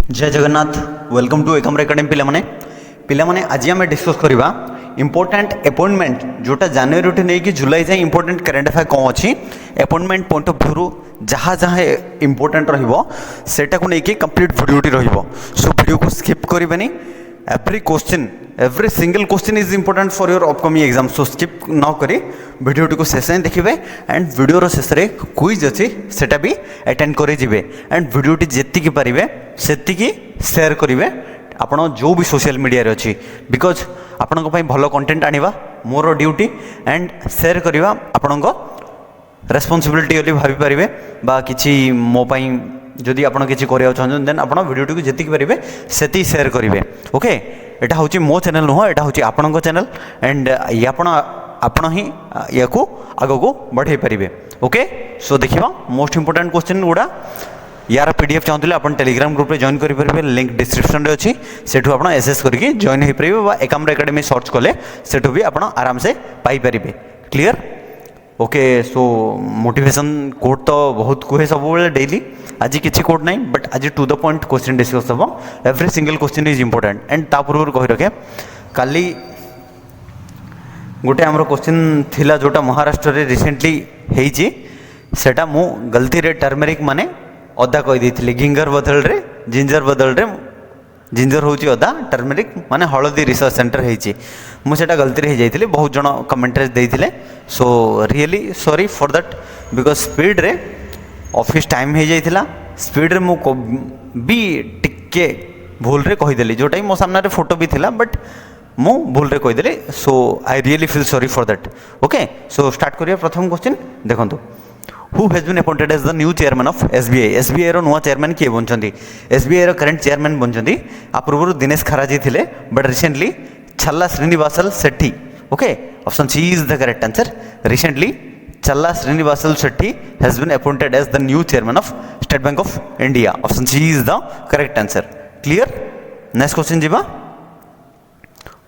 जय Jagannath welcome to Ekamra academy पिलाने आज आम डिस्कस करवा इंपोर्टेंट अपॉइंटमेंट जोटा जनवरी टू नहीं कि जुलाई जाए इंपोर्टेंट करेंट अफेयर कौन अच्छी अपॉइंटमेंट पॉइंट ऑफ व्यू जहाँ जहाँ इंपोर्टेंट रहा को लेकिन कंप्लीट भिडियोटी सो वीडियो को स्किप करें every question every single question is important for your upcoming exam so skip न करी वीडियोटी को शेष देखिए एंड वीडियोर शेष में क्विज अच्छी सेटा भी अटेंड करे जिवे एंड वीडियोटी जेतिकी पारिबे सेतिकी शेयर करेंगे आपण जो भी सोशल मीडिया रे अच्छी बिकज आपण भल कंटेंट आनिबा मोर ड्यूटी एंड शेयर करवा आपण रेस्पॉन्सिबिलिटी भाभी पारे बा किछि मो पई जदि आपण किछि करिया चाहछन देन आपण वीडियोटी को जेतिकी पारिबे सेति शेयर करेंगे ओके एटा होची मो चैनल नुह एटा होची आपणको चैनल एंड आपण ही या को आगो को बढ़ाई पारिबे ओके सो देखिबा मोस्ट इंपोर्टेंट क्वेश्चन गुडा यार पीडीएफ चाहते आप टेलीग्राम ग्रुप में जॉइन करेंगे लिंक डिस्क्रिप्शन में अच्छी सेठू आप एसएस करके जॉइन हो पारे एकाम्र एकाडेमी सर्च कले सेठू भी आप आराम से Piper clear okay so motivation code तो बहुत कहे सब डेली आज किसी कोड नहीं बट आज to the point question discuss हम every single question is important and ता पूर्व कही रखे काली गोटे आमर क्वेश्चन थिला जोटा महाराष्ट्र रे रिसेंटली हेइची सेटा मु गलती रे टर्मेरिक माने अदा कहीदे गिंगर बदल रे जिंजर बदल रे जिंजर हूँ अदा टर्मेरिक माने हलदी रिसर्च सेंटर होती मुझे गलती हो जाती बहुत जन कमेंट्रेज देते so really sorry for that because speed रे ऑफिस टाइम हो जाता स्पीड रे मु भी टिके भूल रे कहीदेली जोटा मो सामने फोटो भी थिला बट मु भूल रे कहीदेली so I really feel sorry for that okay so start करिया प्रथम क्वेश्चन देखंतु who has been appointed as the new chairman of SBI रो नुआ चेयरमैन किए बनछंती एसबीआई रो करंट चेयरमैन बनछंती आ पूर्व दिनेश खराजी थिले बट रिसेंटली छल्ला Srinivasulu Setty okay option C is the correct answer recently छल्ला Srinivasulu Setty has been appointed as the new chairman of State bank of India option C is the correct answer clear next question जीवा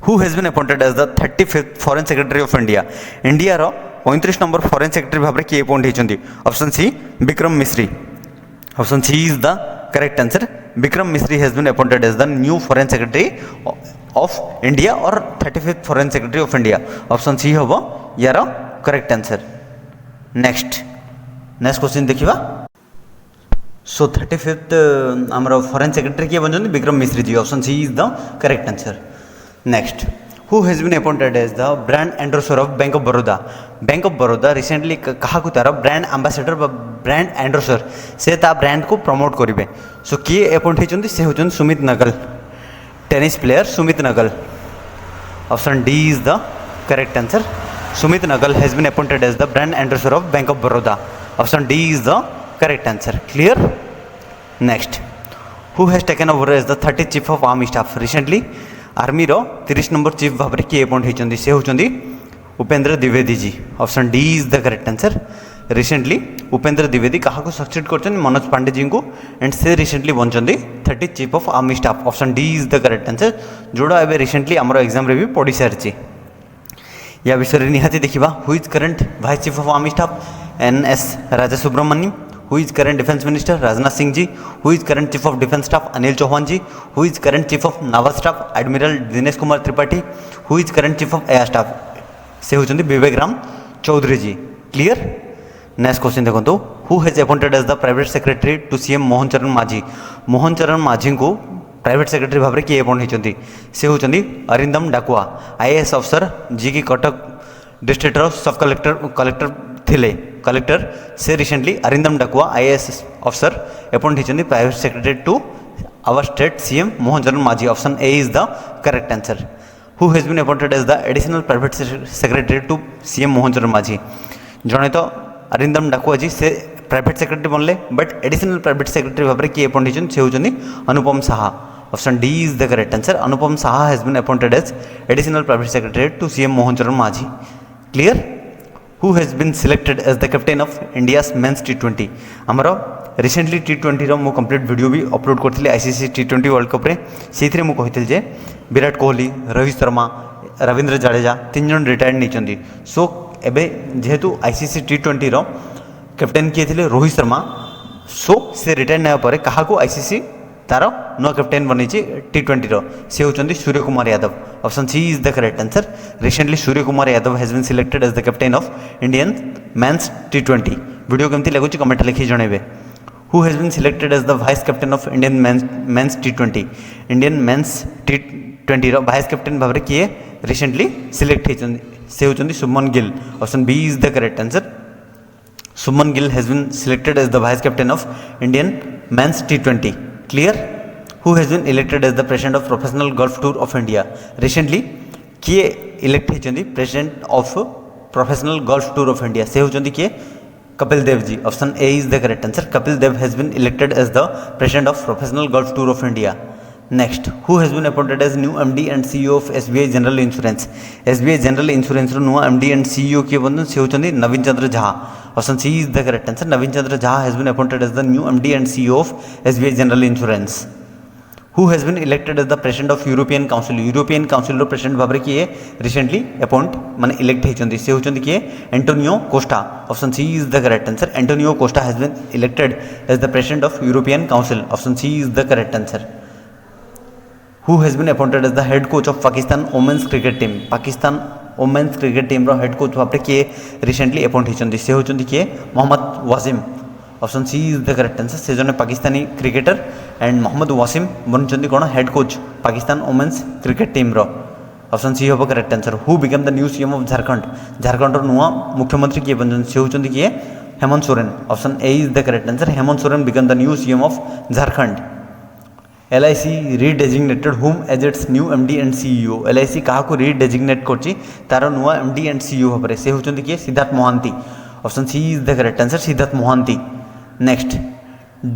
who has been appointed as the 35th foreign secretary of India रो 35 number foreign secretary भाव में किए appoint होती option C Vikram Misri option C is the correct answer Vikram Misri has been appointed as the new foreign secretary of India और 35th foreign secretary of India option C हम यार correct answer next question देखिबा सो 35th आमर foreign secretary किए बन Vikram Misri ji option C is the correct answer next who has been appointed as the brand endorser of bank of Baroda recently क्या तार brand ambassador brand endorser से ता ब्रांड को promote करेंगे सो किए अपॉइंट होती से होती Sumit Nagal tennis player Sumit Nagal option D is the correct answer Sumit Nagal has been appointed as the brand endorser of bank of Baroda option D is the correct answer clear next who has taken over as the 30th chief of army staff recently army रो 30 number chief भाव में किए appoint होती से होती Upendra Dwivedi ji option D is the correct answer recently Upendra Dwivedi क्या succeed कर मनोज पांडे जी को एंड से रिसेंटली बनते 30th chief of army staff option D is the correct answer जोड़ा एवं रिसेंटली आम एग्जाम रे भी पढ़ी सारी या विषय निहाती देखा who is current vice chief of army staff N S. Raja Subramaniam who is current defence minister Rajnath Singh ji who is current chief of defence staff Anil Chauhan ji who is current chief of naval staff admiral Dinesh Kumar Tripathi who is current chief of air staff से होती Vivek Ram Chaudhary ji clear next question देखो who has appointed as the private secretary to CM Mohan Charan माझी को private secretary भाव में किए appoint होती से होती अरिंदम डाकुआ आईएएस अफसर जी की कटक डिस्ट्रिक्ट सब कलेक्टर थिले कलेक्टर से रिसेंटली अरिंदम डाकुआ आईएएस अफसर अपॉइंट होती private secretary to our state CM Mohan Charan Majhi option A is the correct answer who has been appointed as the additional private secretary to CM Mohan Charan Majhi जड़े तो अरिंदम डाकुआ जी से प्राइवेट सेक्रेटरी बनले but additional private secretary भाव में किए appoint होती से होती Anupam Saha option D is the correct answer Anupam Saha has been appointed as additional private secretary to CM Mohan Charan Majhi clear who has been selected as the captain of India's men's T20 आमर recently T20 रो मु complete video भी upload करथिले ICC T20 world cup रे सेथिरे मु कहिथिल जे विराट कोहली रोहित शर्मा रविंद्र जडेजा 3 जन retired नहीं सो एबे जेहेतु आईसीसी T20 कैप्टेन किए थे रोहित शर्मा सो से रिटायर ना क्या आईसीसी तार नुआ कैप्टेन बनी T20 सी होती Surya Kumar Yadav option C is the correct answer recently Surya Kumar Yadav has been selected as the captain of Indian men's T20 video केमती लगुच कमेंट लिखि जनइबे who has been selected as the vice captain of Indian men's T20 Indian men's T20 vice captain भाव में किए recently select से होती Shubman Gill option B is the correct answer Shubman Gill has been selected as the vice captain of Indian men's T20 clear who has been elected as the president of professional golf tour of India recently किए elect होती president of professional golf tour of India से होती किए Kapil Dev ji option A is the correct answer Kapil Dev has been elected as the president of professional golf tour of India next who has been appointed as new MD and CEO of SBI general insurance SBI general insurance नुआ MD and CEO किए बंधन से होती Naveen Chandra Jha option C is the correct answer Naveen Chandra Jha has been appointed as the new MD and CEO of SBI general insurance who has been elected as the president of European council president भाव में किए recently appoint माने elect होती से होती किए Antonio Costa option C is the correct answer Antonio Costa has been elected as the president of European council option C is the correct answer who has been appointed as the head coach of Pakistan women's cricket team Pakistan women's cricket team रो head coach भाव में किए recently appoint होती से होती किए Mohammad Wasim option C is the correct answer से जने पाकिस्तानी क्रिकेटर एंड मोहम्मद वासिम बनते कौन head coach Pakistan women's cricket team रो ऑप्शन सी हम correct answer who become the new CM of Jharkhand नुआ मुख्यमंत्री किए बनते से होती किए Hemant Soren option A is the correct answer Hemant Soren become the new CM of Jharkhand LIC redesignated him as its new MD and CEO LIC क्या रिडेजिग्नेट कर तार नुआ MD एंड CEO भाव से होती किए Siddhartha Mohanty option C is the correct answer Siddhartha Mohanty next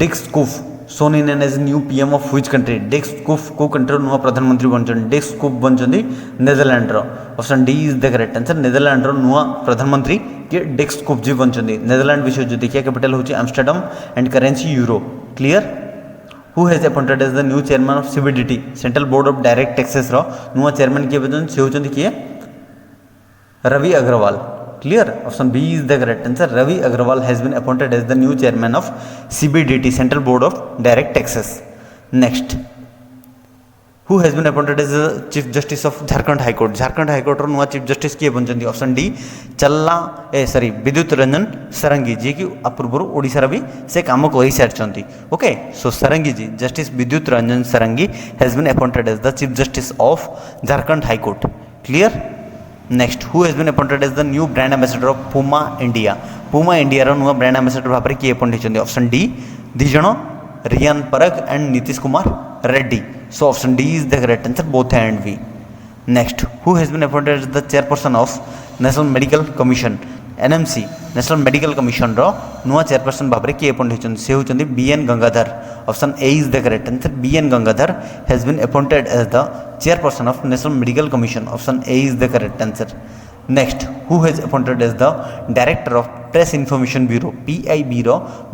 Dick Schoof sworn in as new PM of which country Dick Schoof को country नुआ प्रधानमंत्री बनते डिक स्कूफ बनते Netherland option D is the correct answer Netherland नुआ प्रधानमंत्री के डिक स्कूफ जी बनते Netherland विश्व जो देखिए कैपिटल होची Amsterdam and currency euro clear who has appointed as the new chairman of CBDT central board of direct taxes नुआ chairman किए बनते से होती किए Ravi Agarwal clear option B is the correct answer Ravi Agarwal has been appointed as the new chairman of CBDT central board of direct taxes next who has been appointed as the chief justice of Jharkhand high court नुआ chief justice किए बनते option D विद्युत रंजन सरंगी जी की पूर्व ओडिशार भी से काम कर सारी okay so Sarangi ji justice Vidyut Ranjan Sarangi has been appointed as the chief justice of Jharkhand high court clear next who has been appointed as the new brand ambassador of Puma India नुआ ब्रांड एम्बेसडर भाव में किए अपॉइंट होती option D these Riyan Parag and Nitish Kumar Reddy so option D is the correct answer both and B next who has been appointed as the chairperson of national medical commission NMC national medical commission नुआ chairperson भाव में किए appoint होती से होती BN Gangadhar option A is the correct answer BN Gangadhar has been appointed as the chairperson of national medical commission option A is the correct answer next who has appointed as the director of press information bureau PIB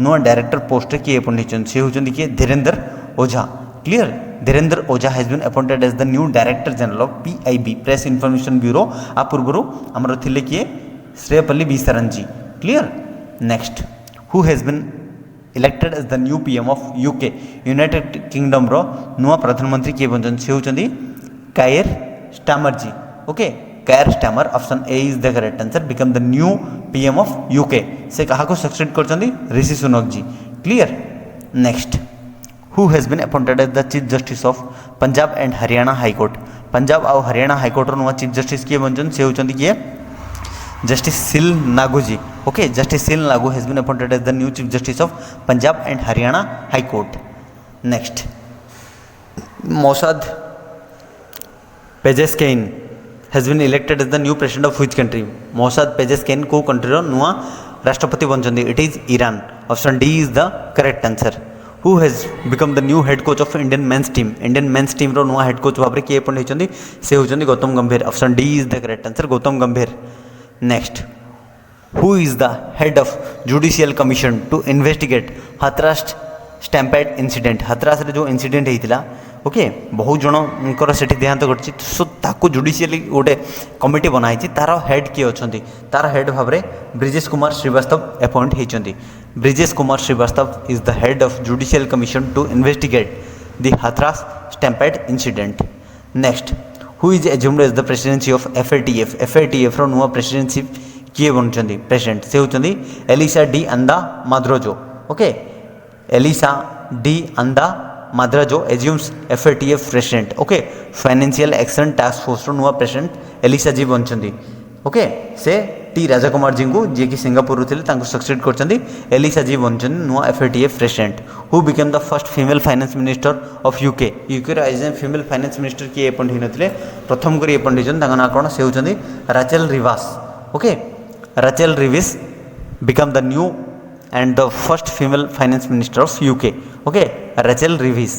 नुआ director post किए appoint होती से होती किए Dhirendra Ojha clear Dhirendra Ojha has been appointed as the new director general of PIB press information bureau आ पूर्व आमर थिले किए Sheyphali B Sharan ji clear next who has been elected as the new PM of UK United Kingdom नुआ प्रधानमंत्री किए बनते से होती Keir Starmer ji okay Keir Starmer option A is the correct answer become the new PM of UK से कहा को succeed कर Rishi Sunak ji clear next who has been appointed as the chief justice of Punjab and Haryana high court Punjab और Haryana high court नुआ chief justice किए बनते से होती किए justice Sheel Nagu ji okay justice Sheel Nagu has been appointed as the new chief justice of Punjab and Haryana high court next Masoud Pezeshkian has been elected as the new president of which country Masoud Pezeshkian को country नुआ राष्ट्रपति बनते it is Iran option D is the correct answer who has become the new head coach of Indian men's team नुआ head coach भाव में किए appoint होती से होती गौतम गंभीर option D is the correct answer Gautam Gambhir next who is the head of judicial commission to investigate Hathras stampede incident Hathras जो incident होता ओके बहुत जनकर से देहांत घटी सो ताकू जुडिशियली गोटे कमिटी बनाई तार हेड किए अच्छा तार हेड भाव में ब्रिजेश कुमार श्रीवास्तव अपॉइंट होती Brijesh Kumar Srivastava is the head of judicial commission to investigate the Hathras stampede incident. Next, who is assumed as the presidency of FATF? FATF रो नुआ presidency किए बनचंदी प्रेसिडेंट से होचंदी Elisa de Anda Madrazo. Okay, Elisa de Anda Madrazo assumes FATF president. Okay, financial action task force रो नुआ president Elisa ji बनचंदी. Okay, से टी राजकुमार जी को जी कि सिंगापुर थे सक्सेड कर एलिसा जी बनचंदी नुआ FATF president. Who became the first female finance minister of UK. UK as a female finance minister किए अपॉइंट होते प्रथम कर अपॉइंट होना कौन से होती Rachel Reeves. Okay, Rachel Reeves become the new and the first female finance minister of UK. Okay, Rachel Reeves.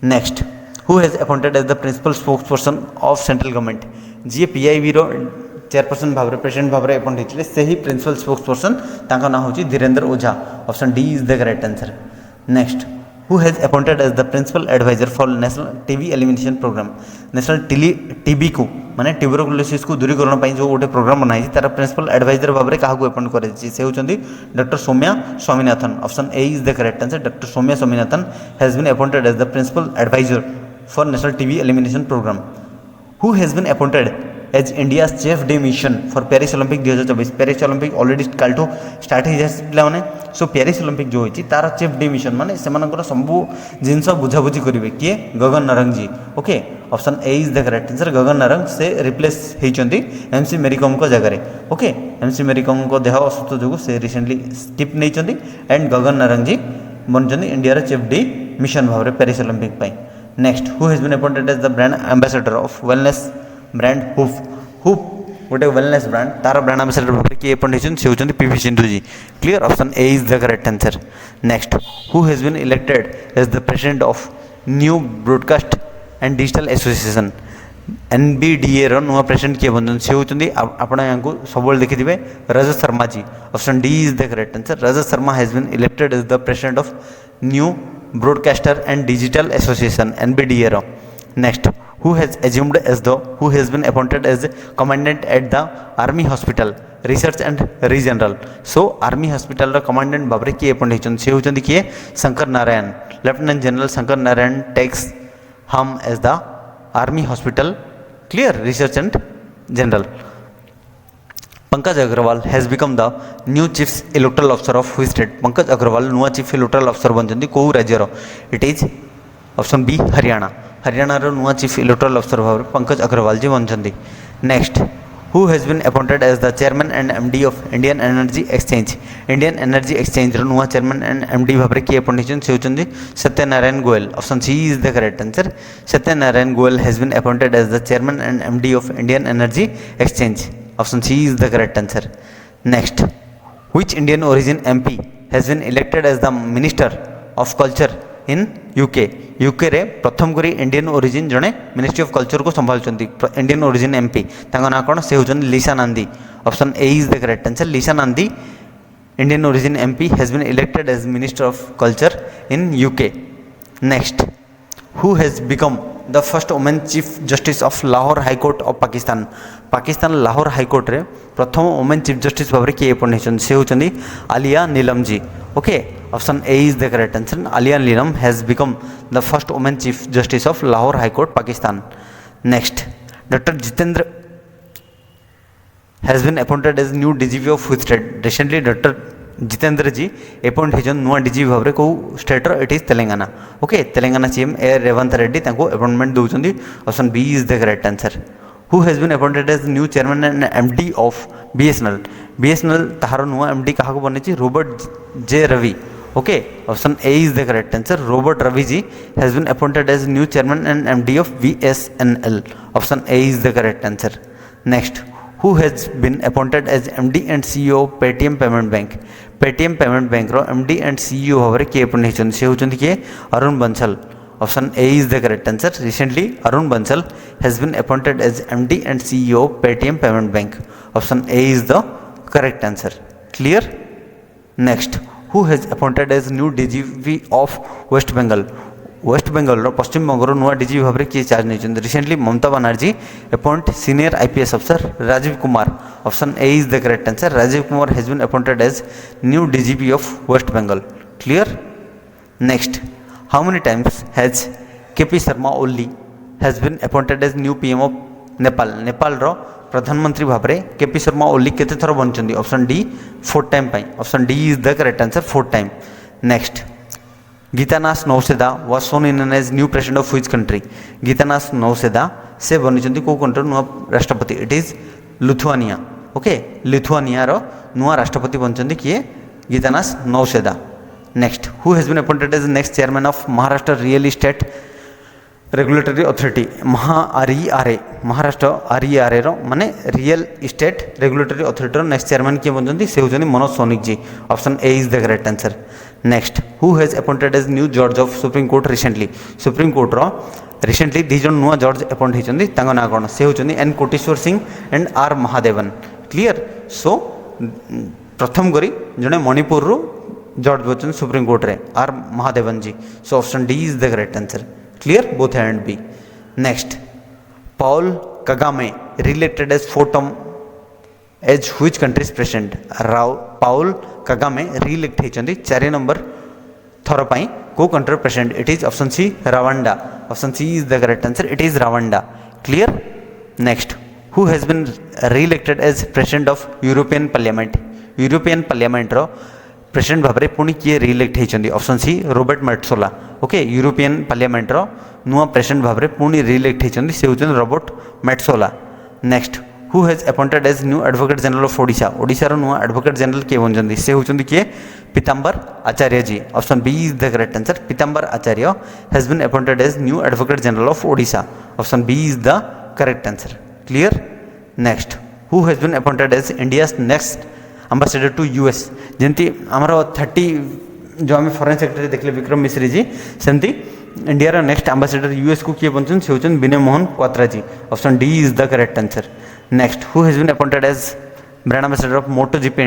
Next, who has appointed as the principal spokesperson of central government? जी PIB रो chairperson भाव president भाव appoint होते से ही principal spokesperson ताका ना होची Dhirendra Ojha. Option D is the correct answer. Next, who has appointed as the principal adviser for national TB elimination programme. National TB को माने ट्यूबरकुलोसिस को दूरीकरण जो गोटे प्रोग्राम बनाई तार प्रिंसिपल एडवाइजर भाव में क्या अपॉइंट कर से होती doctor Soumya Swaminathan. Option A is the correct answer. Doctor Soumya Swaminathan has been appointed as the principal adviser for national TB elimination programme. Who has been appointed as India chef de mission for Paris Olympic 2024. Paris Olympic already कालठू start हो जाए पे. सो Paris Olympic जो होती तार chef de mission माने से सबू जिनस बुझाबुझी करेंगे किए Gagan Narang ji. Okay, option A is the correct answer. Gagan Narang से रिप्लेस होती MC मेरीकॉम को जगह. ओके, MC मेरीकॉम को देह असुस्थ जो से रिसेंटली स्टिप नहीं एंड गगन नारंग जी बनते इंडिया चेफ डे मिशन भाव में Paris Olympic. Next, who has been appointed as the brand ambassador of wellness brand Whoop. Whoop गोटे वेलनेस ब्रांड तार ब्रांड एम्बेसडर भाव किए अपॉइंट से होती PV Sindhu ji. Clear, option A is the correct answer. Next, who has been elected as the president of new broadcast and digital association. NBDA रो नुआ president किए बनते से होती आपण यहाँ सब देखिए Rajat Sharma ji. Option D is the correct answer. Rajat Sharma has been elected as the president of new broadcaster and digital association NBDA रो. Next, who has been appointed as commandant at the army hospital research and regional. so army hospital रा commandant भाव किए appoint होती से होती किए Shankar Narayan. Lieutenant general Shankar Narayan takes हम as the army hospital. Clear, research and general. Pankaj Agarwal has become the new chief electoral officer of which state. Pankaj Agarwal नुआ chief electoral officer बनते कौ राज्यर. It is option B Haryana. हरियाणार नुआ चीफ इलेक्टोरल ऑफिसर भाव पंकज अग्रवाल जी बनते. Next, who has been appointed as the chairman and MD of Indian energy exchange. Indian energy exchange नुआ chairman and MD भाव किए अपॉइंट से होती Satyanarayan Goyal. Option C is the correct answer. Satyanarayan Goyal has been appointed as the chairman and MD of Indian energy exchange. Option C is the correct answer. Next, which Indian origin MP has been elected as the minister of culture in UK. UK रे प्रथम करी Indian origin जड़े ministry of culture को संभालुंट Indian origin MP. ना कौन से होती Lisa Nandy. Option A is the correct answer. Lisa Nandy Indian origin MP has been elected as minister of culture in UK. Next, who has become the first women chief justice of Lahore high court of Pakistan. Pakistan Lahore high court रे प्रथम women chief justice भाव किए appoint होती से होती Aliya Neelam ji. Okay, option A is the correct answer. Aliya Neelam has become the first women chief justice of Lahore high court Pakistan. Next, doctor Jitendra has been appointed as new DGP of which state. Recently doctor Jitendra ji appoint होती नुआ DGP भाव में कौ state it is Telangana. Okay, Telangana CM ए Revanth Reddy appointment दौरान. Option B is the correct answer. Who has been appointed as new chairman and MD of BSNL. तार नुआ MD क्या बनी Robert J Ravi. Okay, option A is the correct answer. Robert Ravi ji has been appointed as new chairman and MD of BSNL. Option A is the correct answer. Next, who has been appointed as MD and CEO of Paytm payment bank. Paytm payment bank रो MD and CEO भाव किए appoint होती से होती किए Arun Bansal. Option A is the correct answer. Recently Arun Bansal has been appointed as MD and CEO of Paytm payment bank. Option A is the correct answer. Clear. Next, who has appointed as new DGP of West Bengal. West Bengal पश्चिम बंगर नुआ DGP भाव में किए charge नहीं. Recently Mamata Banerjee appoint senior IPS अफसर Rajiv Kumar. Option A is the correct answer. Rajiv Kumar has been appointed as new DGP of West Bengal. Clear. Next, how many times has KP Sharma Oli has been appointed as new PM of Nepal Nepal रो प्रधानमंत्री भाव में KP Sharma Oli केते थर बनचंदी option D 4 time पाई option D is the correct answer 4 time next Gitanas Nauseda was sworn in as new president of which country Gitanas Nauseda से बनिचंदी को कंट्री नुआ राष्ट्रपति it is Lithuania okay Lithuania रो नुआ राष्ट्रपति बनचंदी किए Gitanas Nauseda next who has been appointed as next chairman of Maharashtra real estate regulatory authority Maharashtra RERA रो माने real estate regulatory authority next chairman किए बनचंदी से होचंदी Manoj Saunik ji option A is the correct answer next who has appointed as new जज of supreme court recently supreme court रो recently दी जन नुआ जज अपॉइंट होचंदी तांको ना कोन से होचंदी N Kotiswar Singh and R Mahadevan clear so प्रथम करी जने मणिपुर रो जज बचन सुप्रीम कोर्ट रे R Mahadevan ji so option D is the correct answer clear both A and B next Paul Kagame reelected as 4 term as which country's president Paul Kagame reelect होइचंदी 4 number थर पई को country president it is option C Rwanda option C is the correct answer it is Rwanda clear next who has been reelected as president of European parliament रो president भाव में पुणी किए reelect होइचंदी option C Robert Metsola okay European parliament रो नुआ president भाव में पुणी रिइलेक्ट होइचंदी से होचंदी Robert Metsola next who has appointed as new advocate general of Odisha Odisha रो नुआ एडवोकेट जनरल किए बनचंदी से होचंदी किए Pitambar Acharya ji option B is the correct answer Pitambar Acharya has been appointed as new advocate general of Odisha option B is the correct answer clear next who has been appointed as India's next ambassador to US जमती आमर 30 जो आम foreign secretary देखले विक्रम मिश्री जी सेमती India रो next ambassador US को किए बनचन से होचन Vinay Mohan Kwatra ji option D is the correct answer next who has been appointed as brand ambassador of MotoGP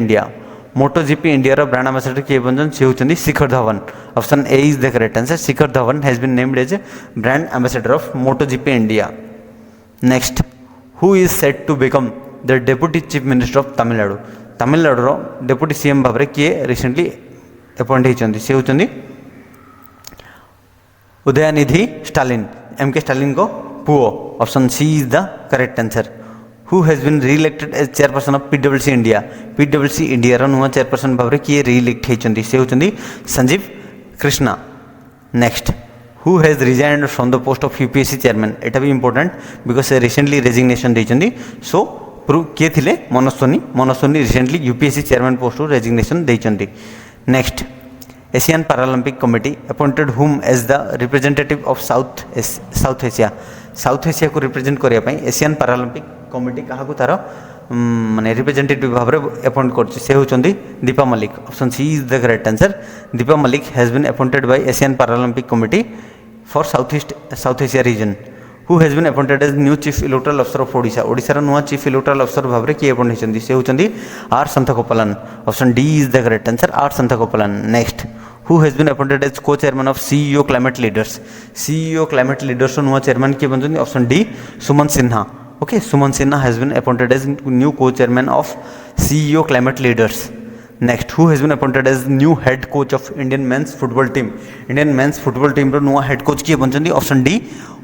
India रो ब्रांड एम्बेसडर किए बनचन से होचन Shikhar Dhawan option A is the correct answer Shikhar Dhawan has been named as brand ambassador of MotoGP India next who is set to become the deputy chief minister of Tamil Nadu deputy CM भाव में किए recently appoint होती से होती उदयनिधि स्टालिन एम के स्टालिन को पुओ option C is the correct answer who has been reelected as chairperson of पीडब्ल्यूसी India रो नुआ चेयरपर्सन भाव में किए रिइलेक्ट होती से होती Sanjeev Krishna next who has resigned from the post of UPSC chairman एटा भी इंपोर्टेंट बिकॉज से रिसेंटली रेजिग्नेशन देइचंदी सो प्रूव किए थे Manoj Soni recently UPSC chairman post resignation देइचंदी next Asian paralympic committee appointed whom as the representative of South Asia को represent करने Asian paralympic committee क्या तार माने रिप्रेजेंटेटिव भाव में अपॉइंट कर Deepa Malik option C is the correct answer Deepa Malik has been appointed by Asian paralympic committee for South Asia region who has been appointed as new chief electoral अफसर of Odisha नुआ chief electoral अफसर भाव में किए अपॉइंट होती से होती R Santhagopalan option D is the correct answer R Santhagopalan next who has been appointed as co chairman of CEO climate leaders नुआ चेयरमैन किए बनते option D Suman Sinha okay Suman Sinha has been appointed as new co chairman of CEO climate leaders next who has been appointed as new head coach of Indian men's football team रो नुआ head coach किए बनते option D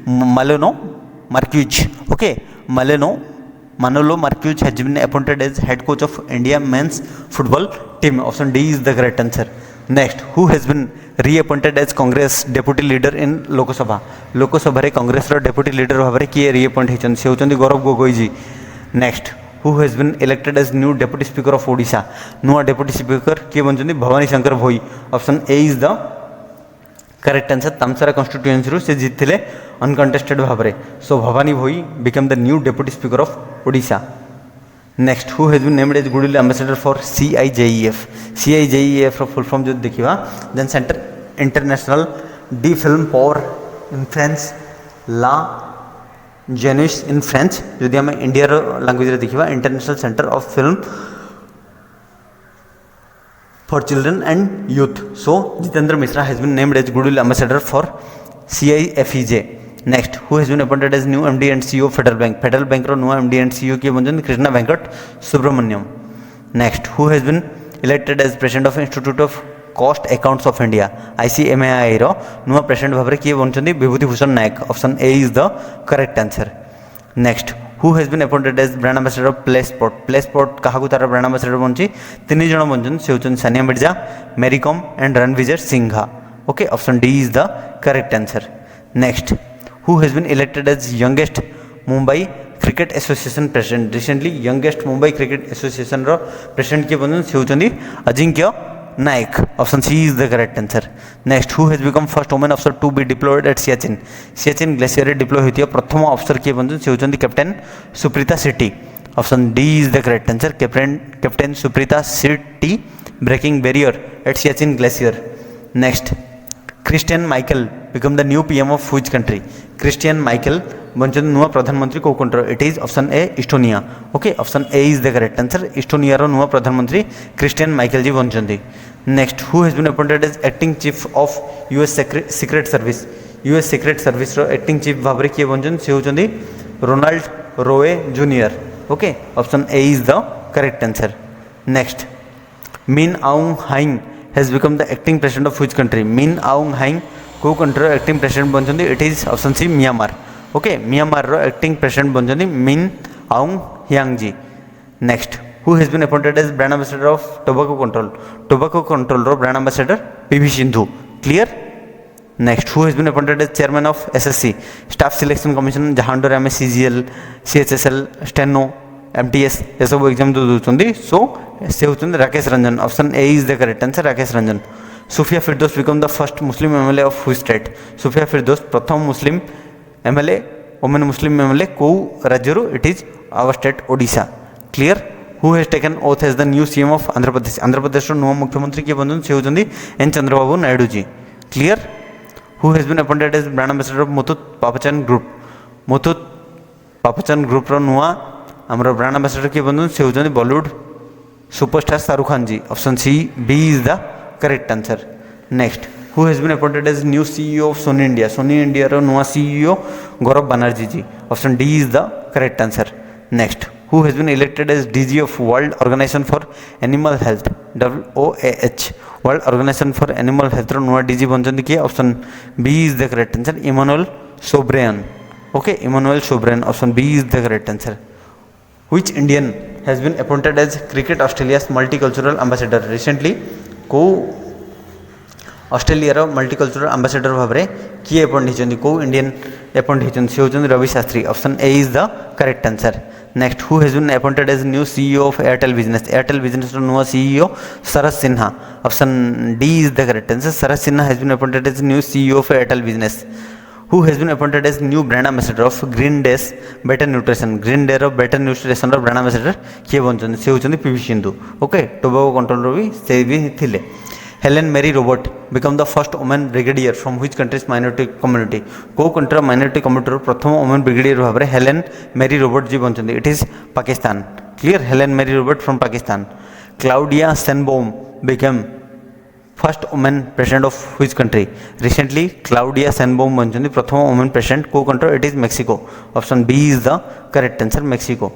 मालेनो Marquez okay Manolo Marquez has been appointed as head coach of India men's football team option D is the correct answer next who has been reappointed as Congress deputy leader in Lok Sabha रे कांग्रेस रो deputy leader भाव में किए reappoint होती से होती Gaurav Gogoi ji next who has been elected as new deputy speaker of Odisha नुआ deputy speaker किए बनते Bhabani Shankar Bhoi option A is the correct answer Talsara constituency से जीतते अनकंटेस्टेड भाव में so Bhabani Bhoi become the new deputy speaker of Odisha next who has been named as goodwill ambassador for CIFEJ रो full form जो देखा then centre international de film power in France la jeunesse in French जदि आम India language देखा international centre of film for children and youth so Jitendra Mishra has been named as goodwill ambassador for CIFEJ next who has been appointed as new MD and CEO federal bank रो नुआ MD and CEO किए बनते Krishna Venkat Subramanian next who has been elected as president of institute of cost accounts of India ICMAI रो नुआ president भाव किए बनते Vibhuti Bhushan Nayak option A is the correct answer next who has been appointed as brand ambassador of play sport क्या तार brand ambassador बनची तीन जन बनते से होती Sania Mirza Mary Kom and Ranvijay Singha okay option D is the correct answer next who has been elected as youngest Mumbai cricket association president recently youngest Mumbai cricket association रो president किए बनते से होती Ajinkya Naik option C is the correct answer next who has become first women अफसर to be deployed at Siachen glacier deploy होती है प्रथम अफसर किए बनते से होती captain Supreeta Shetty option D is the correct answer captain Supreeta Shetty breaking barrier at Siachen glacier next Kristen Michal become the new PM of which country Kristen Michal बनते नुआ प्रधानमंत्री को country it is option A Estonia okay option A is the correct answer Estonia रो नुआ प्रधानमंत्री Kristen Michal ji बनते next who has been appointed as acting chief of US secret service US secret service रो acting chief भाव किए बनते से होती Ronald Rowe Junior okay option A is the correct answer next Min Aung Hlaing has become the acting president of which country Min Aung Hlaing को country acting president बनते it is option C Myanmar okay Myanmar रो acting president बनते Min Aung Hlaing ji next who has been appointed as brand ambassador of tobacco control रो brand ambassador PV Sindhu clear next who has been appointed as chairman of SSC staff selection commission जहाँ under आम CGL CHSL steno MTS ये सब exam दूसरी सो से होती Rakesh Ranjan option A is the correct answer Rakesh Ranjan Sufia Firdous become the first Muslim MLA of which state Sufia Firdous प्रथम Muslim MLA women Muslim MLA को राज्य it is our state Odisha clear who has taken oath as the new CM of Andhra Pradesh नुआ मुख्यमंत्री किए बनते से होती N Chandrababu Naidu ji clear who has been appointed as brand ambassador of Muthoot Pappachan group रो नुआ आमर ब्रांड एम्बेसडर किए बनते से होती Bollywood superstar Shahrukh Khan ji option C B is the correct answer next who has been appointed as new CEO of Sony India रो नुआ CEO Gaurav Banerjee ji option D is the correct answer next who has been elected as DG of world organisation for animal health WOAH world organisation for animal health रो नुआ DG बनते किए option B is the correct answer Emmanuelle Soubeyran okay Emmanuelle Soubeyran option B is the correct answer Which Indian has been appointed as Cricket Australia's multicultural ambassador recently को Australia multicultural ambassador भाव में किए appoint होती को Indian appoint होती से होती Ravi Shastri option A is the correct answer next who has been appointed as new CEO of Airtel business नुआ CEO Sharad Sinha option D is the correct answer Sharad Sinha has been appointed as new CEO of Airtel business who has been appointed as new brand ambassador of green day better nutrition brand ambassador किए बनते से होती PV Sindhu okay tobacco control भी से भी थिले Helen Mary Roberts become the first women brigadier from which country's minority community को country minority community प्रथम वुमेन ब्रिगेडियर भाव में हेलेन मेरी रोबोट जी बनते it is Pakistan clear Helen Mary Roberts from Pakistan Claudia Sheinbaum become first women president of which country recently Claudia Sheinbaum बनते प्रथम women president को country it is Mexico option B is the correct answer Mexico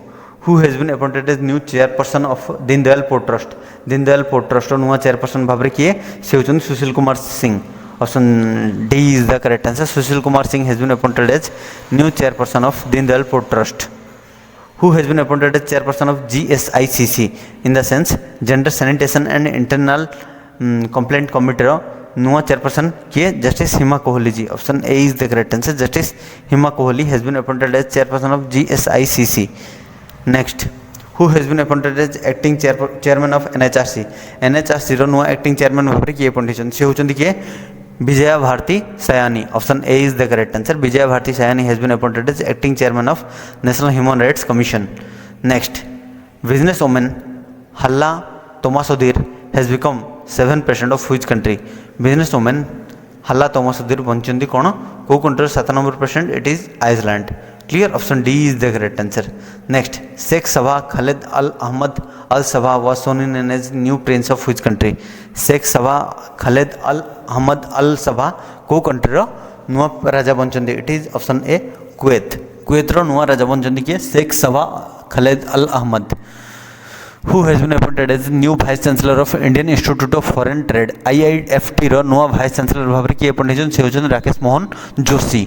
who has been appointed as new chairperson of Deendayal port trust नुआ chairperson भाव में किए से होती Sushil Kumar Singh option D is the correct answer Sushil Kumar Singh has been appointed as new chairperson of Deendayal port trust who has been appointed as chairperson of GSICC in the sense gender sanitation and internal complaint committee नुआ chairperson किए justice Hima Kohli ji option A is the correct answer justice Hima Kohli has been appointed as chairperson of GSICC next who has been appointed as acting chairman of NHRC रो नुआ acting chairman भाव में किए appoint से होती किए Vijaya Bharathi Sayani option A is the correct answer Vijaya Bharathi Sayani has been appointed as acting chairman of national human rights commission next business women Halla Tomasdottir has become 7th president of which country business women Halla Tomasdottir बनते कौन को country 7 number president it is Iceland clear option D is the correct answer next Sheikh Sabah Khalid Al Ahmad Al Sabah was sworn in as new prince of which country Sheikh Sabah Khalid Al Ahmad Al Sabah को country नुआ राजा बनते it is option A Kuwait नुआ राजा बनते किए Sheikh Sabah Khalid Al Ahmad who has been appointed as new vice chancellor of Indian institute of foreign trade IIFT रो नुआ भाइस चांसलर भाव में किए अपॉइंट से होचन Rakesh Mohan Joshi.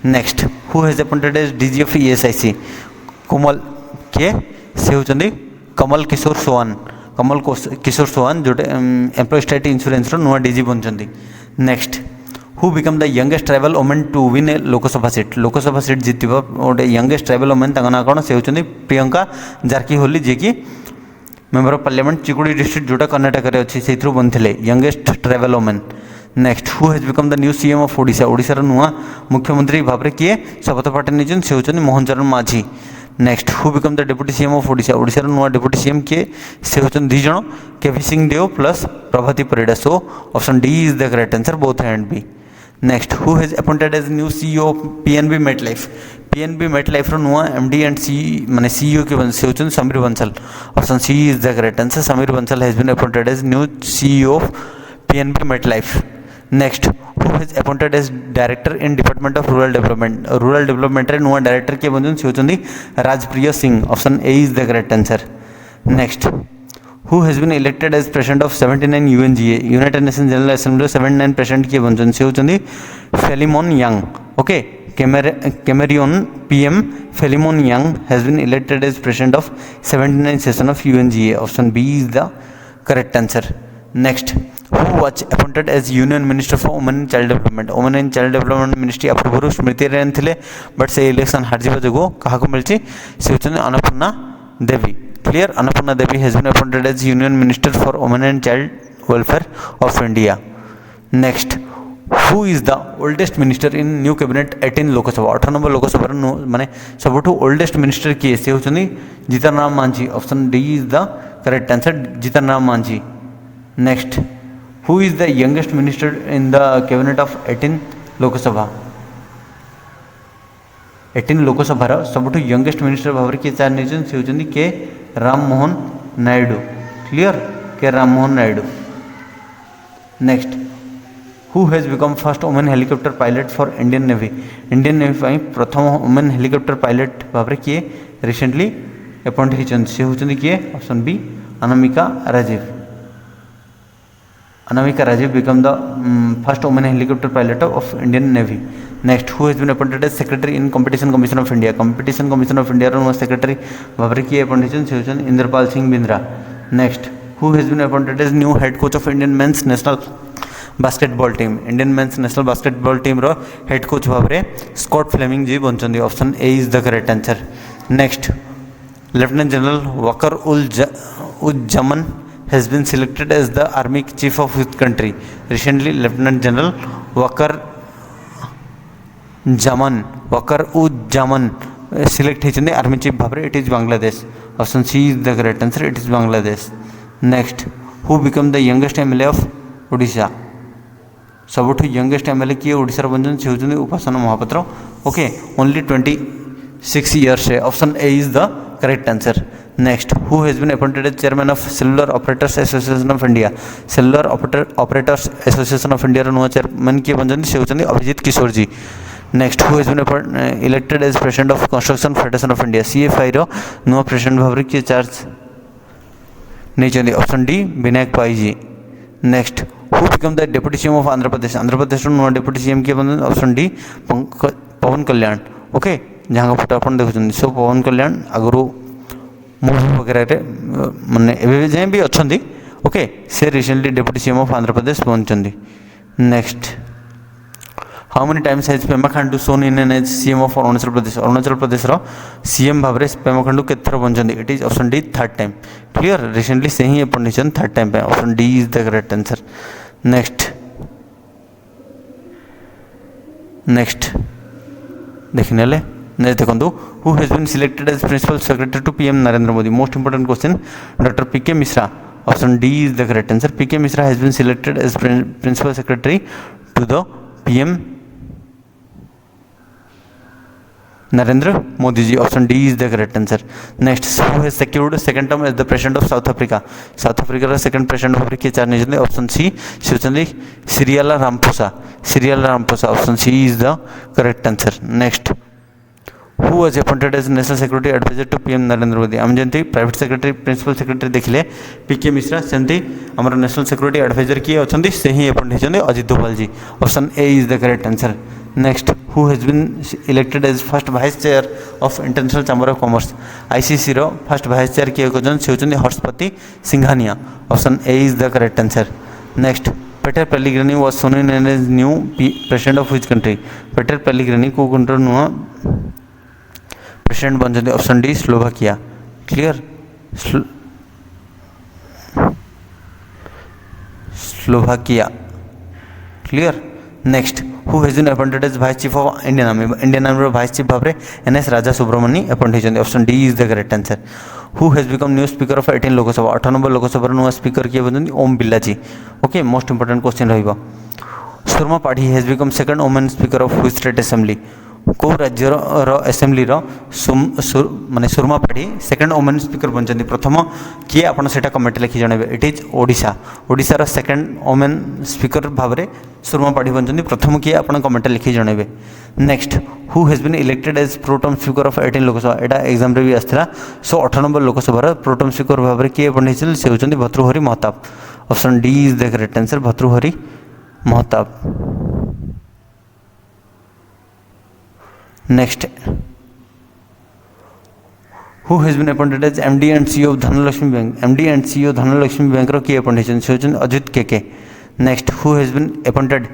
Next who has appointed as DG of ESIC कोमल किए से होचंदी कमल किशोर सोहान किशोर सोहान जोटे एम्प्लॉय स्टेट इंश्योरेंस रो नुआ DG बनचंदी। Next who become the youngest tribal women to win a Lok Sabha seat जीतवा गोटे यंगेस्ट ट्राइबल वुमेन ना कौन से होचंदी प्रियंका जारकीहोली जी की मेंबर ऑफ पार्लियामेंट चिकुड़ी डिस्ट्रिक्ट जोटा कर्नाटक में अच्छी से बनते youngest tribal women. Next who has become the new CM of Odisha नुआ मुख्यमंत्री भाव में किए शपथ पाठ नहीं से होचंदी Mohan Charan Majhi. Next who become the deputy CM of Odisha नुआ डेप्यूटी CM किए से होचंदी दुई जन K V Singh Deo plus Prabhati Parida. So option D is the correct answer both A and B. Next who has appointed as new CEO of PNB मेटलाइफ रो नुआ MD and माने CEO के से होचंदी Sameer Bansal. Option C is the correct answer Sameer Bansal has been appointed as new CEO of PNB मेटलाइफ। Next who has appointed as director in department of rural development रे नुआ डायरेक्टर के बनजन से होचंदी Rajpriya Singh. Option A is the correct answer. Next who has been elected as president of 79 UNGA united nation general assembly 79 president किए बनचन से होचंदी Philemon Yang. Okay Cameroonian PM Philemon Yang has been elected as president of 79 session of UNGA। Option B is the correct answer. Next who was appointed as union minister for women and child development ministry पूर्व स्मृति ईरानी थे but से election हारजा जो क्या मिली से होचंदी Annapurna Devi. Clear Annapurna Devi has been appointed as union minister for women and child welfare of India. Next who is the oldest minister in new cabinet 18 Lok Sabha 18 number Lok Sabha माने सबुठ ओल्डेस्ट मिनिस्टर किए से होचंदी Jitan Ram Manjhi. Option D is the correct answer Jitan Ram Manjhi. Next who is the youngest minister in the cabinet of 18 Lok Sabha 18 Lok Sabha सबुठ youngest minister भाव में किए चार नहीं से होचंदी के Ram Mohan Naidu. Clear K Ram Mohan Naidu. Next who has become first women helicopter pilot for Indian navy प्रथम women helicopter pilot भाव में किए रिसेंटली अपॉइंट होती से होचंदी किए। Option B Anamika Rajeev become the first women helicopter pilot of Indian navy. Next who has been appointed as secretary in competition commission of India रो secretary भाव में किए अपॉइंट से होचंदी Inderpal Singh Bindra. Next who has been appointed as new head coach of Indian men's national basketball team रो head coach भाव में Scott Fleming ji बनचंदी। Option A is the correct answer. Next lieutenant general Waker Uz Zaman has been selected as the army chief of his country recently। Lieutenant general Waker Uz Zaman select होती army chief भाव में it is Bangladesh. Option C is the correct answer it is Bangladesh. Next who become the youngest MLA of Odisha सबुठ youngest MLA किए ओडिशा बनचन से होचंदी Upasana Mohapatra. Okay only 26 years है। Option A is the correct answer. Next who has been appointed as chairman of cellular operators association of India नुआ chairman किए बनचंदी से होचंदी Abhijit Kishore ji. Next who has been elected as president of construction federation of India CFI रो नुआ president भाव में किए चार्ज नहीं। Option D Vinayak Pai ji. Next who become the deputy CM of Andhra Pradesh नुआ डेप्यूटी CM किए बनचंदी। Option D Pawan Kalyan. Okay जहाँ फोटो आप देखुं सो पवन कल्याण आगु मूवी वगैरह माने एवं जाए भी अच्छा। ओके से recently deputy CM of Andhra Pradesh बनचंदी। Next how many times has Pema Khandu sworn in as CM of Arunachal Pradesh CM भाव में पेमा खांडू केतर बनचंदी। It is option D third time. Clear recently से ही अपॉइंट होती third time. Option D is the correct answer. Next देखने देखो who has been selected as principal secretary to PM Narendra Modi. Most important question doctor PK Mishra. Option D is the correct answer. PK Mishra has been selected as principal secretary to the PM Narendra Modi ji. Option D is the correct answer. Next who has secured second term as the president of South Africa second president of किए चार नहीं। Option C होचंदी Cyril Ramaphosa. Option C is the correct answer. Next who was appointed as national security adviser to PM Narendra Modi आम जमी private secretary principal secretary देखिले पीके मिश्रा सेमती आमर national security adviser किए अच्छा से ही अपॉइंट होती Ajit Doval ji option A is the correct answer next who has been elected as first vice chair of international chamber of commerce ICC रो फर्स्ट वाइस चेयर किए से होती Harshpati Singhania option A is the correct answer next Peter Pellegrini was sworn as new president of which country Peter Pellegrini को country नुआ president बनते option D Slovakia clear Slovakia clear next who has been appointed as vice chief of Indian army vice chief भाव में NS Raja Subramani appoint होती option D is the correct answer who has become new speaker of 18 Lok Sabha 18 number Lok Sabha नुआ speaker किए बनते Om Birla ji okay most important question रहिबा Surama Padhi has become second women speaker of which state assembly कौ राज्यर assembly माने Surama Padhi second women speaker बनते प्रथम किए आपन सेटा कमेंट लिखि जणाबे it is Odisha Odisha second women speaker भाव में सुरमा पाढ़ी बनते प्रथम किए आपन कमेंट लिखि जणाबे next who has been elected as pro tem speaker of 18 Lok Sabha एटा एग्जाम रे भी आसला so 18 number Lok Sabha pro tem speaker भाव में किए बनते से होती Bhartruhari Mahtab option D is the correct answer Bhartruhari Mahtab next who has been appointed as MD and CEO of Dhanlaxmi bank MD and CEO Dhanlaxmi bank रो किए अपॉइंट होती Ajit K next who has been appointed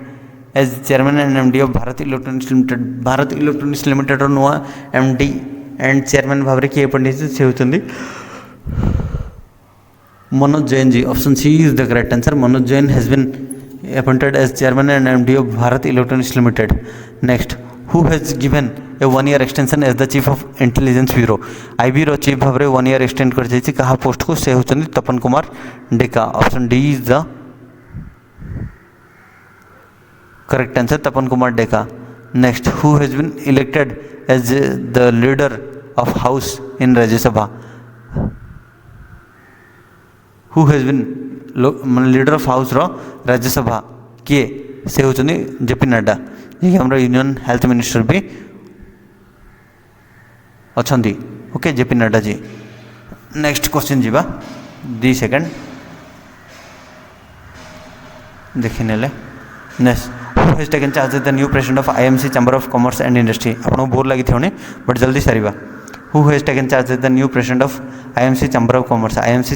as chairman and MD of Bharat electronics limited नुआ MD and chairman भाव में किए appoint से होती Manoj Jain ji option C is the correct answer Manoj Jain has been appointed as chairman and MD of Bharat electronics limited next who has given a 1 year extension as the chief of intelligence bureau IB रो chief भाव में 1 year extend कर कहा post को से होती Tapan Kumar Deka option D is the correct answer Tapan Kumar Deka next who has been elected as the leader of house in Rajya Sabha who has been leader of house रो राज्यसभा किए से होती जेपी नड्डा जी हमारा यूनियन हेल्थ मिनिस्टर भी अच्छा okay JP Nadda ji next question जीवा 2 second देखी नेले next who has taken charge the new president of IMC chamber of commerce and industry आपको बोर लगी थोड़े बट जल्दी सारिबा who has taken charge the new president of IMC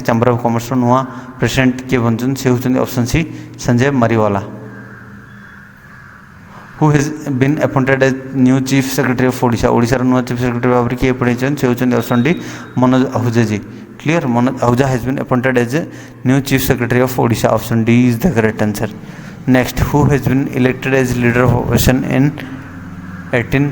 chamber of commerce नुआ president किए बनते से होती option C Sanjay Mariwala who has been appointed as new chief secretary of Odisha Odisha नुआ चीफ सेक्रेटरी भाव में किए पढ़े से होती option D Manoj Ahuja ji clear Manoj Ahuja has been appointed as new chief secretary of Odisha option D is the correct answer next who has been elected as leader of opposition in 18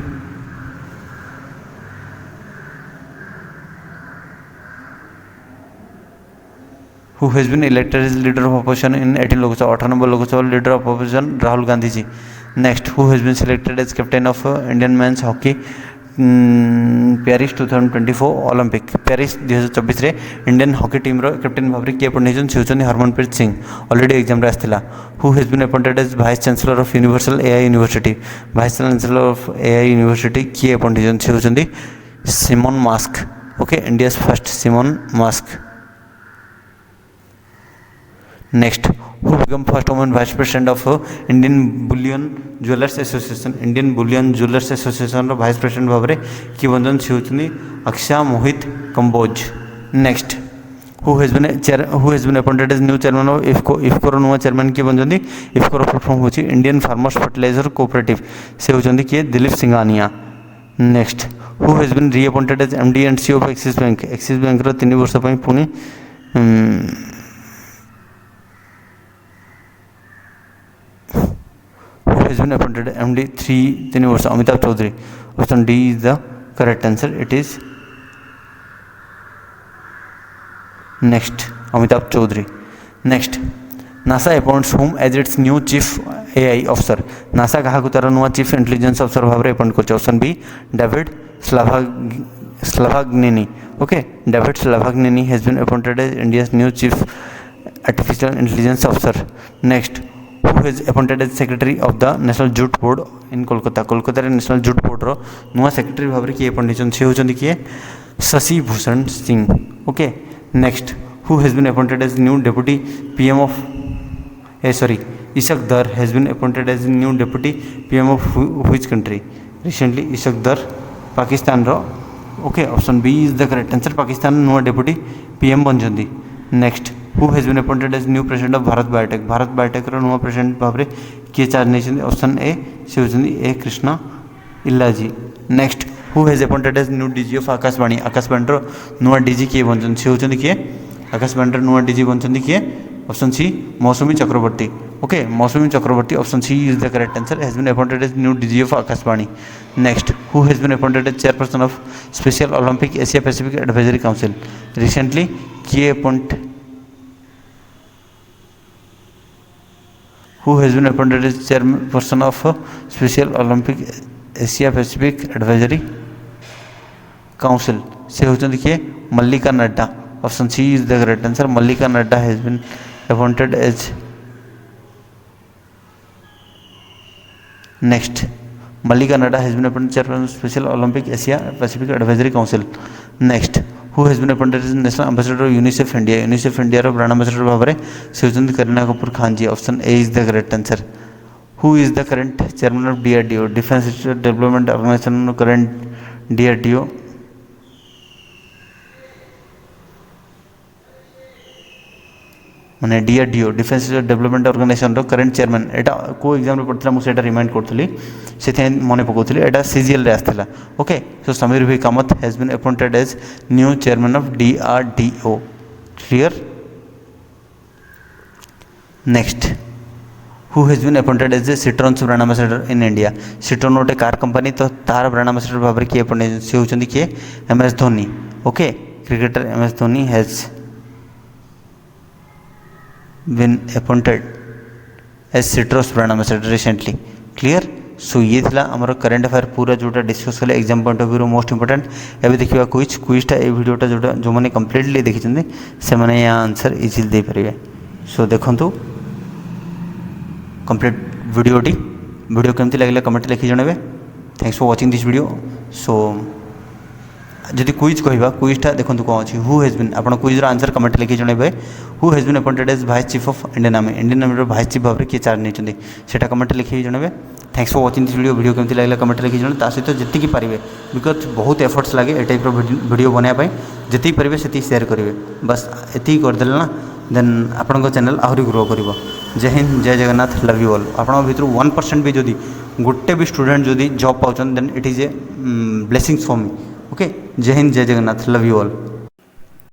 who has been elected as leader of opposition in 18 Lok Sabha 18 number Lok Sabha leader of opposition Rahul Gandhi ji next who has been selected as captain of Indian men's hockey Paris 2024 Olympic Paris 2024 रे Indian hockey team रो captain भाव में किए पढ़े से होती Harmanpreet Singh already exam रे आसला who has been appointed as vice chancellor of universal AI university vice chancellor of AI university किए पढ़े से होती Simon Musk okay India first Simon Musk next who become first woman vice president of Indian bullion jewellers association रो vice president भाव में किए बनते से होती Aksha Mohit Kamboj next who has been appointed as new chairman of IFFCO रो नुआ चेयरमैन किए बनते इफको रो फुल फॉर्म होची इंडियन फार्मर्स फर्टिलाइजर कोऑपरेटिव से होती किए Dilip Singhania next who has been reappointed as MD and CEO of Axis bank रो 3 वर्ष पुणी has been appointed MD 3 वर्ष Amitabh Chaudhary option D is the correct answer it is next Amitabh Chaudhary next NASA appoints whom as its new chief AI officer NASA क्या तार नुआ chief intelligence officer भाव में appoint कर option B David Salvagnini okay David Salvagnini has been appointed as India's new chief artificial intelligence officer next who has appointed as secretary of the national jute board in Kolkata Kolkata national jute board रो नुआ secretary भाव में किए appoint से होती किए Shashi Bhushan Singh okay next who has been appointed as new deputy PM of Ishaq Dar has been appointed as new deputy PM of which country recently Ishaq Dar Pakistan रो okay option B is the correct answer Pakistan नुआ deputy PM बनछंती next who has been appointed as new president of Bharat biotech रो नुआ president भाव में किए charge नहीं option A से होती A Krishna Ella ji next who has appointed as new DG of Akashvani रो नुआ डीजी किए बनछन से होती किए आकाशवाणी नुआ डीजी बनछन किए option C Mousumi Chakraborty okay Mousumi Chakraborty option C is the correct answer has been appointed as new DG of Akashvani next who has been appointed as chairperson of special olympic Asia Pacific advisory council recently किए appoint who has been appointed as chairperson of special olympic Asia Pacific advisory council से होती किए Mallika Nadda option C is the correct answer Mallika Nadda has been appointed as next Mallika Nadda has been appointed chairperson special olympic Asia Pacific advisory council next who has been appointed as national ambassador UNICEF India रो brand ambassador भाव में से होती Kareena Kapoor Khan ji option A is the correct answer who is the current chairman of DRDO defence research development organisation current DRDO माने DRDO defence research development organisation रो current chairman एटा को exam रे पड़थला मुझे रिमाइंड करथली से मने पकोथली एटा सीजीएल रे आस्थला ओके सो समीर भाई Kamat has been appointed as new chairman of DRDO clear next who has been appointed as a Citroen brand ambassador in India Citroen गोटे कार कंपनी तो तार ब्रांड एम्बेसडर भाव में किए अपॉइंटेड से होती किए MS Dhoni okay cricketer MS Dhoni has been appointed as Citrus brand ambassador recently clear सो ये थिला हमर करंट अफेयर पूरा जोटा डिस्कस कले exam point of view most important एबे देखिबा क्विजटा ए वीडियोटा जोटा जो माने कंप्लीटली देखि छन से माने या आंसर इजीली दे परिबे सो देखंतु कंप्लीट वीडियो केमती लागले कमेंट लिखि जणबे thanks for watching this video so जदि क्विज कहवा क्विजटा देखो कौन अच्छी हु हैज बीन आप क्विजर आंसर कमेंट लिखि जणबे who has been appointed as vice chief of Indian army vice chief भाव में किए चार्ज नहीं सेटा कमेंट लिखि जणबे thanks for watching this video केमती लागला कमेंट लिखि जण ता सहित जति पारे बिकज बहुत एफर्ट्स लगे ए टाइप वीडियो बनाया जी पारे से शेयर करेंगे बस ये करदे ना देन आपण चैनल आहरी ग्रो कर जय हिंद जय जगन्नाथ लव यू ऑल आपण भितर 1% भी जदि गोटे भी स्टूडेंट जदि जॉब पाउछन then it is a blessings for me okay जय हिंद जय जगन्नाथ लव यू ऑल।